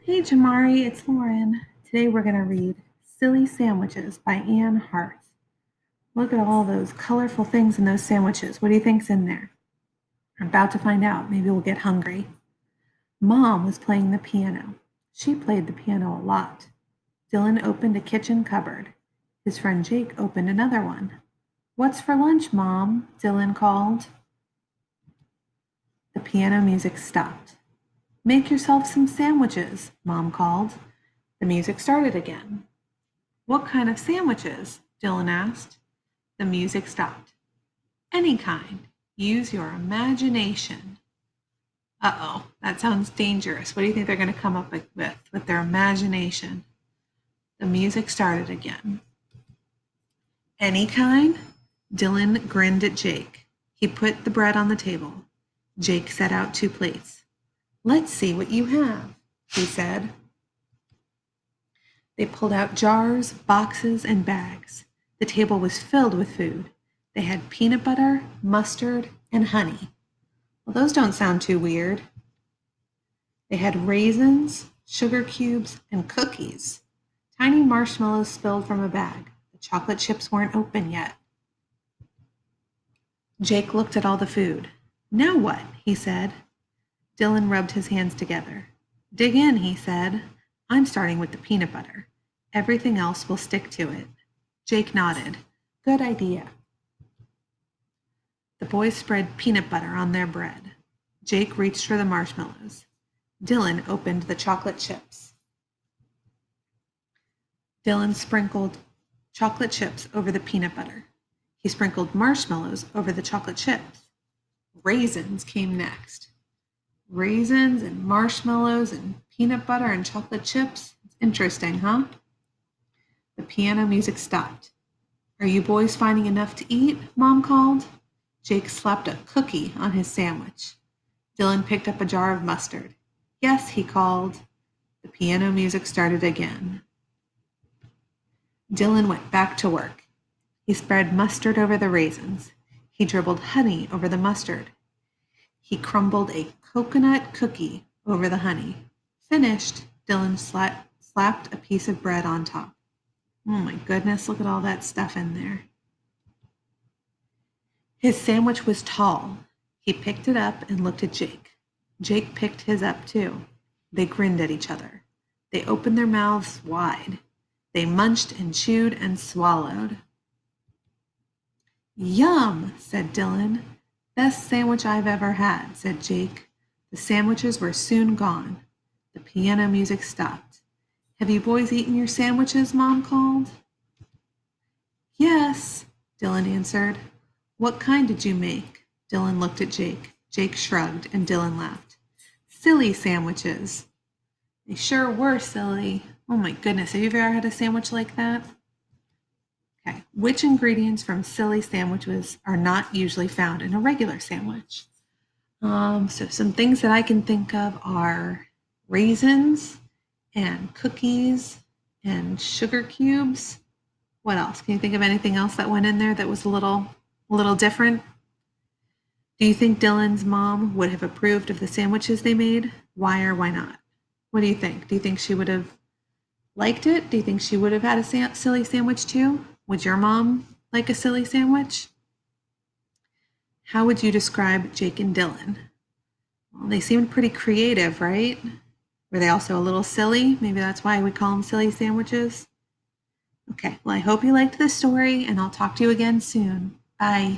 Hey Jamari, it's Lauren. Today we're going to read Silly Sandwiches by Anne Hart. Look at all those colorful things in those sandwiches. What do you think's in there? I'm about to find out. Maybe we'll get hungry. Mom was playing the piano. She played the piano a lot. Dylan opened a kitchen cupboard. His friend Jake opened another one. What's for lunch, Mom? Dylan called. The piano music stopped. Make yourself some sandwiches, Mom called. The music started again. What kind of sandwiches? Dylan asked. The music stopped. Any kind. Use your imagination. Uh-oh, that sounds dangerous. What do you think they're going to come up with their imagination? The music started again. Any kind? Dylan grinned at Jake. He put the bread on the table. Jake set out 2 plates. Let's see what you have, he said. They pulled out jars, boxes, and bags. The table was filled with food. They had peanut butter, mustard, and honey. Well, those don't sound too weird. They had raisins, sugar cubes, and cookies. Tiny marshmallows spilled from a bag. The chocolate chips weren't open yet. Jake looked at all the food. Now what? He said. Dylan rubbed his hands together. Dig in, he said. I'm starting with the peanut butter. Everything else will stick to it. Jake nodded. Good idea. The boys spread peanut butter on their bread. Jake reached for the marshmallows. Dylan opened the chocolate chips. Dylan sprinkled chocolate chips over the peanut butter. He sprinkled marshmallows over the chocolate chips. Raisins came next. Raisins and marshmallows and peanut butter and chocolate chips. It's interesting, huh? The piano music stopped. Are you boys finding enough to eat? Mom called. Jake slapped a cookie on his sandwich. Dylan picked up a jar of mustard. Yes, he called. The piano music started again. Dylan went back to work. He spread mustard over the raisins. He dribbled honey over the mustard. He crumbled a coconut cookie over the honey. Finished, Dylan slapped a piece of bread on top. Oh my goodness, look at all that stuff in there. His sandwich was tall. He picked it up and looked at Jake. Jake picked his up too. They grinned at each other. They opened their mouths wide. They munched and chewed and swallowed. Yum, said Dylan. Best sandwich I've ever had, said Jake. The sandwiches were soon gone. The piano music stopped. Have you boys eaten your sandwiches? Mom called. Yes, Dylan answered. What kind did you make? Dylan looked at Jake. Jake shrugged and Dylan laughed. Silly sandwiches. They sure were silly. Oh my goodness, have you ever had a sandwich like that? Okay, which ingredients from silly sandwiches are not usually found in a regular sandwich? So some things that I can think of are raisins and cookies and sugar cubes. What else? Can you think of anything else that went in there that was a little different? Do you think Dylan's mom would have approved of the sandwiches they made? Why or why not? What do you think? Do you think she would have liked it? Do you think she would have had a silly sandwich too? Would your mom like a silly sandwich? How would you describe Jake and Dylan? Well, they seemed pretty creative, right? Were they also a little silly? Maybe that's why we call them silly sandwiches. Okay, well, I hope you liked this story, and I'll talk to you again soon. Bye.